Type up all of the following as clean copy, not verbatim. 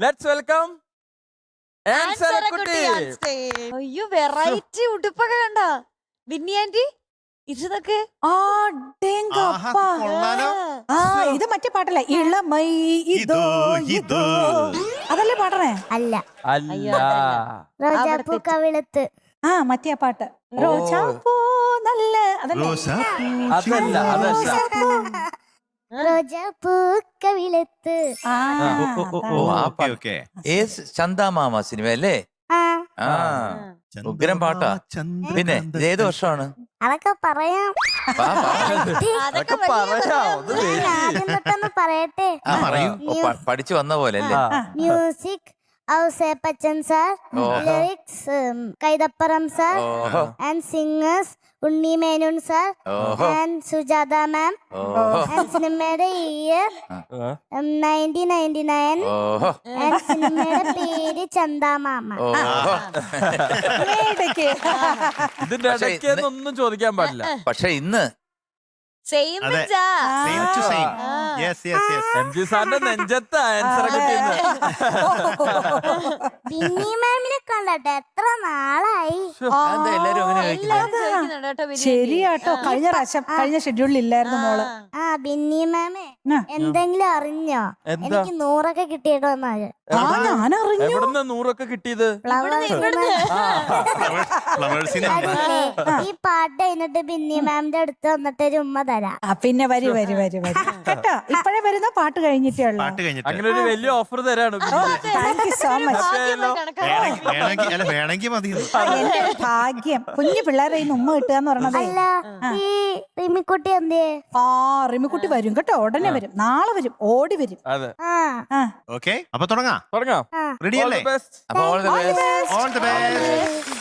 Let's welcome ആൻസറക്കുട്ടി. അയ്യോ variety ഉടുപ്പൊക്കെ കണ്ട ബിന്നി ആന്റി ഇരുന്നൊക്കെ. ഇത് മറ്റേ പാട്ടല്ലേ ഇളമൈ ഇതോ ഇതോ അതല്ലേ പാടണേ? അല്ല, അല്ല റോജാപ്പൂ കവിളത്ത്. മറ്റേ പാട്ട് റോജാപ്പൂ നല്ല അതല്ലേ? അതല്ല റോജാപ്പൂ കവിളത്ത്. ചന്ദാമാമ സിനിമ അല്ലേ? ഉഗ്രം പാട്ടാ. പിന്നെ ഏത് വർഷമാണ്? അതൊക്കെ പറയാം. ആദ്യം തൊട്ടൊന്ന് പറയട്ടെ. പഠിച്ചു വന്ന പോലെ അല്ലേ? Music Ouseppachan sir, lyrics Kaithapram sir, and singers Unni Menon sir and Sujatha ma'am. And സിനിമയുടെ ഇയർ 1999. ആൻഡ് സിനിമയുടെ പേര് ചന്ദാമാമ. ഇതിന്റെ ഇടയ്ക്ക് ഒന്നും ചോദിക്കാൻ പാടില്ല. പക്ഷെ ഇന്ന് സെയിം എംജി സാറിന്റെ നെഞ്ചത്ത് ആൻസറക്കുട്ടി. ബിന്നി മാമിനെ കണ്ടട്ടെ എത്ര നാളായി. എല്ലാരും അങ്ങനെ ശരിയാട്ടോ, കഴിഞ്ഞ ഷെഡ്യൂളിൽ ഇല്ലായിരുന്നു മോള്. ബിന്നി മാമേ എന്തെങ്കിലും അറിഞ്ഞോ? എനിക്ക് 100 കിട്ടിയിട്ടോ? എവിടുന്ന് 100 കിട്ടിയത്? ഈ പാട്ട് കഴിഞ്ഞിട്ട് ബിന്നി മാമിന്റെ അടുത്ത് വന്നിട്ട് ഒരു ഉമ്മ തരാം. പിന്നെ വരി കേട്ടോ. ഇപ്പഴേ വരുന്ന പാട്ട് കഴിഞ്ഞിട്ടേ ഉള്ളൂ. അങ്ങനെ ഒരു വലിയ ഓഫർ തരാണ്. Thank you so much. എന്റെ ഭാഗ്യം കുഞ്ഞു പിള്ളേരെ ഉമ്മ കിട്ടുക എന്ന് പറഞ്ഞത്. അല്ല, ഈ റിമിക്കുട്ടി എന്തേ? റിമിക്കുട്ടി വരും കേട്ടോ, ഉടനെ വരും, നാളെ വരും, ഓടി വരും. അതെ, അപ്പൊ തുടങ്ങാം. റെഡി അല്ലേ? All the best. All the best.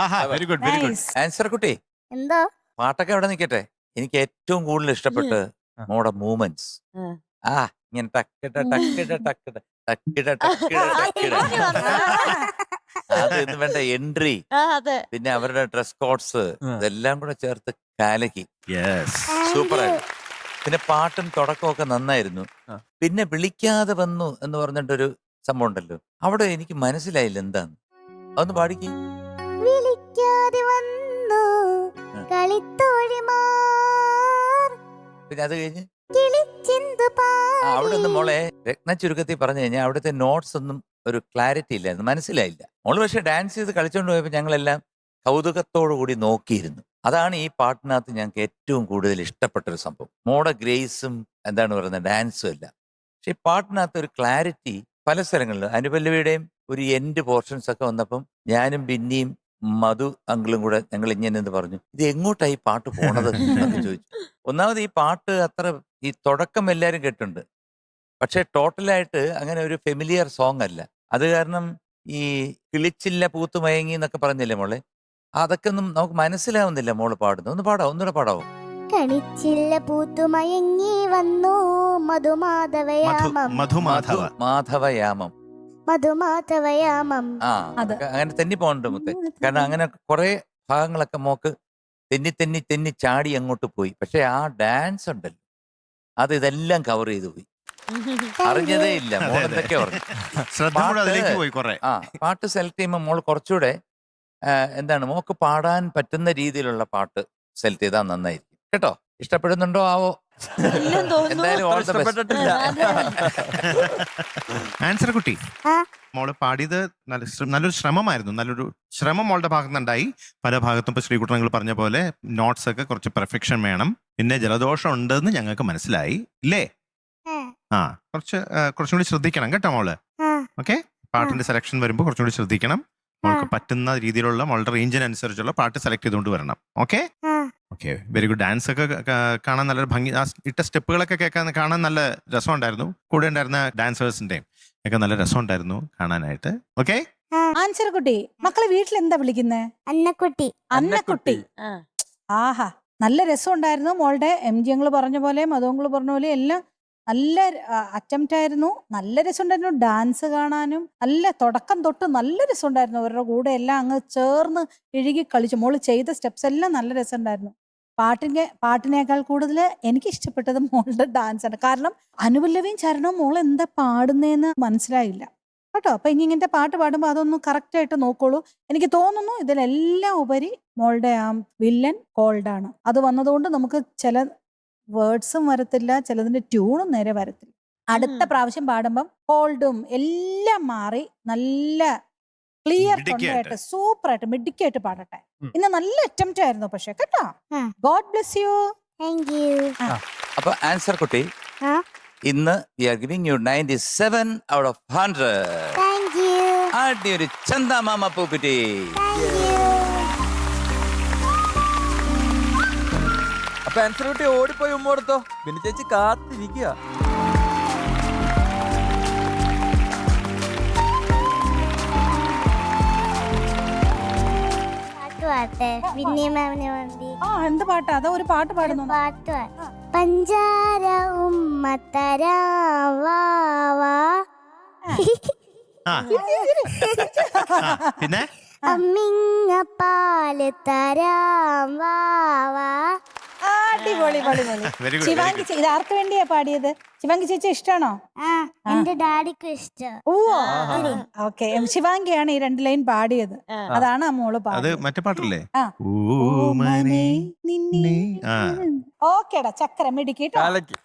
Aaha very good very good. Nice. Answer കുട്ടി എന്തോ പാട്ടൊക്കെ അവിടെ നിൽക്കട്ടെ. എനിക്ക് ഏറ്റവും കൂടുതൽ ഇഷ്ടപ്പെട്ട് മോടെ മൂവ്മെന്റ്സ്. ഉം. ആ ഇങ്ങനെ ടക്കിട ടക്കിട ടക്കിട ടക്കിട ടക്കിട ടക്കിട അത് എന്ന് വേണ്ട എൻട്രി, അതെ. പിന്നെ അവരുടെ ഡ്രസ് കോഡ്സ് ഇതെല്ലാം കൂടെ ചേർത്ത് കാലക്കി യെസ്. സൂപ്പറായിരുന്നു. പിന്നെ പാട്ടും തുടക്കമൊക്കെ നന്നായിരുന്നു. പിന്നെ വിളിക്കാതെ വന്നു എന്ന് പറഞ്ഞിട്ടൊരു സംഭവം ഉണ്ടല്ലോ, അവിടെ എനിക്ക് മനസ്സിലായില്ല എന്താന്ന്. അതൊന്ന് പാടിക്ക്. വിളിക്കാതെ വന്നു കളിത്തോഴിമാർ പിന്നെ അത് കഴിഞ്ഞ് കിളിച്ചിന്തു അവിടെ ഒന്ന് പാടി. മോളെ രത്ന ചുരുക്കത്തിൽ പറഞ്ഞു കഴിഞ്ഞാൽ അവിടുത്തെ നോട്ട്സ് ഒന്നും ഒരു ക്ലാരിറ്റി ഇല്ലായിരുന്നു, മനസ്സിലായില്ല. മോള് പക്ഷെ ഡാൻസ് ചെയ്ത് കളിച്ചോണ്ട് പോയപ്പോൾ ഞങ്ങളെല്ലാം കൗതുകത്തോടു കൂടി നോക്കിയിരുന്നു. അതാണ് ഈ പാട്ടിനകത്ത് ഞങ്ങൾക്ക് ഏറ്റവും കൂടുതൽ ഇഷ്ടപ്പെട്ട ഒരു സംഭവം. മോടെ ഗ്രേസും എന്താണ് പറയുന്നത് ഡാൻസും അല്ല, പക്ഷെ ഈ പാട്ടിനകത്ത് ഒരു ക്ലാരിറ്റി പല സ്ഥലങ്ങളിലും. അനുപല്ലവിയുടെയും ഒരു എൻഡ് പോർഷൻസ് ഒക്കെ വന്നപ്പം ഞാനും ബിന്നിയും മധു അങ്കിളും കൂടെ ഞങ്ങൾ ഇങ്ങനെ പറഞ്ഞു, ഇത് എങ്ങോട്ടായി പാട്ട് പോണത് എന്ന് ചോദിച്ചു. ഒന്നാമത് ഈ പാട്ട് അത്ര ഈ തുടക്കം എല്ലാവരും കേട്ടിട്ടുണ്ട്, പക്ഷെ ടോട്ടലായിട്ട് അങ്ങനെ ഒരു ഫെമിലിയർ സോങ് അല്ല. അത് കാരണം ഈ കിളിച്ചില്ല പൂത്ത് മയങ്ങി എന്നൊക്കെ പറഞ്ഞില്ലേ മോളെ, അതൊക്കെ ഒന്നും നമുക്ക് മനസ്സിലാവുന്നില്ല മോള് പാടുന്നത്. ഒന്ന് പാടാവോ, ഒന്നുകൂടെ പാടാവോ? കളിച്ചില്ല പൂത്തുമയങ്ങി വന്നു മധുമാധവയാമം മധുമാധവ. മാധവയാമം. മധുമാധവയാമം. ആ അത്. അങ്ങനെ തെന്നി പോകണ്ട മുത്തേ, കാരണം അങ്ങനെ കുറെ ഭാഗങ്ങളൊക്കെ മോക്ക് തെന്നി തെന്നി തെന്നി ചാടി അങ്ങോട്ട് പോയി. പക്ഷെ ആ ഡാൻസ് ഉണ്ടല്ലോ, അത് ഇതെല്ലാം കവർ ചെയ്തു പോയി, അറിഞ്ഞതേ ഇല്ല. അതെ, മോൾ അതെ. എന്തൊക്കെ പറഞ്ഞു. ശ്രദ്ധ കൂടെ അതിലേക്ക് പോയി കുറെ. ആ പാട്ട് സെലക്ട് ചെയ്യുമ്പോൾ മോൾ കുറച്ചുകൂടെ എന്താണ് മോക്ക് പാടാൻ പറ്റുന്ന രീതിയിലുള്ള പാട്ട് സെലക്ട് ചെയ്താൽ നന്നായിരിക്കും കേട്ടോ. ഇഷ്ടപ്പെടുന്നുണ്ടോ ആവോ? ഇല്ലെന്ന് തോന്നുന്നു. എന്തായാലും all the best. ഇഷ്ടപ്പെട്ടിട്ടില്ല. ആൻസർ കുട്ടി, ആ. മോള് പാടിയത് നല്ലൊരു ശ്രമമായിരുന്നു. നല്ലൊരു ശ്രമം മോളുടെ ഭാഗത്തുനിന്നുണ്ടായി. പല ഭാഗത്തും ഇപ്പൊ ശ്രീകുട്ടനങ്ങൾ പറഞ്ഞ പോലെ നോട്ട്സ് ഒക്കെ കുറച്ച് പെർഫെക്ഷൻ വേണം. പിന്നെ ജലദോഷം ഉണ്ടെന്ന് ഞങ്ങൾക്ക് മനസ്സിലായി ഇല്ലേ? ആ കുറച്ചും കൂടി ശ്രദ്ധിക്കണം കേട്ടോ മോള്. ഓക്കെ, പാട്ടിന്റെ സെലക്ഷൻ വരുമ്പോൾ കുറച്ചും കൂടി ശ്രദ്ധിക്കണം. മോൾക്ക് പറ്റുന്ന രീതിയിലുള്ള മോളുടെ റേഞ്ചിനനുസരിച്ചുള്ള പാട്ട് സെലക്ട് ചെയ്തുകൊണ്ട് വരണം. Okay okay very good. Dance ഒക്കെ കാണാൻ നല്ലൊരു ഭംഗി, ആ ഇട്ട സ്റ്റെപ്പുകളൊക്കെ കാണാൻ നല്ല രസമുണ്ടായിരുന്നു. കൂടെ ഉണ്ടായിരുന്ന ഡാൻസേഴ്സിന്റെയും ഒക്കെ നല്ല രസമുണ്ടായിരുന്നു കാണാനായിട്ട്. ഓക്കെ ആൻസർ കുട്ടി, മക്കളെ വീട്ടിൽ എന്താ വിളിക്കുന്നേ? അന്നക്കുട്ടി. അന്നക്കുട്ടി. ആ. ആഹാ, നല്ല രസം ഉണ്ടായിരുന്നു മോളുടെ. MG അങ്കിള് പറഞ്ഞ പോലെ മധുങ്ങള് പറഞ്ഞ പോലെ എല്ലാം നല്ല അറ്റംപ്റ്റ് ആയിരുന്നു. നല്ല രസമുണ്ടായിരുന്നു ഡാൻസ് കാണാനും. നല്ല തുടക്കം തൊട്ട് നല്ല രസമുണ്ടായിരുന്നു. അവരുടെ കൂടെ എല്ലാം അങ്ങ് ചേർന്ന് ഇഴുകി കളിച്ചു. മോള് ചെയ്ത സ്റ്റെപ്സ് എല്ലാം നല്ല രസമുണ്ടായിരുന്നു. പാട്ടിനേക്കാൾ കൂടുതൽ എനിക്ക് ഇഷ്ടപ്പെട്ടത് മോളുടെ ഡാൻസ് ആണ്. കാരണം അനുപല്ലവിയും ചരണവും മോൾ എന്താ പാടുന്നതെന്ന് മനസ്സിലായില്ല കേട്ടോ. അപ്പൊ ഇനി ഇങ്ങനത്തെ പാട്ട് പാടുമ്പോൾ അതൊന്ന് കറക്റ്റ് ആയിട്ട് നോക്കോളൂ. എനിക്ക് തോന്നുന്നു ഇതിലെല്ലാം ഉപരി മോളുടെ ആ വില്ലൻ കോൾഡാണ്. അത് വന്നതുകൊണ്ട് നമുക്ക് ചില വേർഡ്സും വരത്തില്ല, ചിലതിന്റെ ട്യൂണും നേരെ വരത്തില്ല. അടുത്ത പ്രാവശ്യം പാടുമ്പം കോൾഡും എല്ലാം മാറി നല്ല ക്ലിയർ തൊണ്ടയായിട്ട് സൂപ്പറായിട്ട് മിടുക്കിയായിട്ട് പാടട്ടെ. ഇന്ന് നല്ല അറ്റംപ്റ്റ് ആയിരുന്നു പക്ഷെ കേട്ടോ. God bless you. Thank you. അപ്പൊ ആൻസർ കുട്ടി, ഇന്ന് we are giving you 97 out of 100. Thank you. ആദ്യ ഒരു ചന്ദ മാമ പൂക്കുറ്റി. അപ്പൊ ആൻസർ കുട്ടി ഓടിപ്പോയി ഉമ്മ കൊടുത്തോ, പിന്നെ ചേച്ചി കാത്തിരിക്കുക. പാട്ട് പാട്ടെ വിന്നി മാമിന് വേണ്ടി. ആ എന്ത് പാട്ടാ? അതാ ഒരു പാട്ട് പാടുന്നു. പാട്ട് പഞ്ചാര ഉമ്മ തരാം വാ വാ. പിന്നെ അമ്മിങ്ങ പാല് തരാം വാ വാ. അടിപൊളി പൊളി പൊളി. Very good. ശിവാംഗി ഇത് ആർക്ക് വേണ്ടിയാ പാടിയത്? ശിവാംഗി ചേച്ചി ഇഷ്ടാണോ? എന്റെ ഡാഡിക്കും ഇഷ്ടം. ഓ ഓക്കെ, ശിവാംഗിയാണ് ഈ 2 ലൈൻ പാടിയത്. അതാണ് ആ മോള് അത് പാടിയത്. മറ്റേ പാട്ടല്ലേ? ആ. ഓമനേ നിന്നെ. ആ ഓക്കേടാ, ചക്കര മിടുക്കിട്ടോ. കാലയ്ക്ക്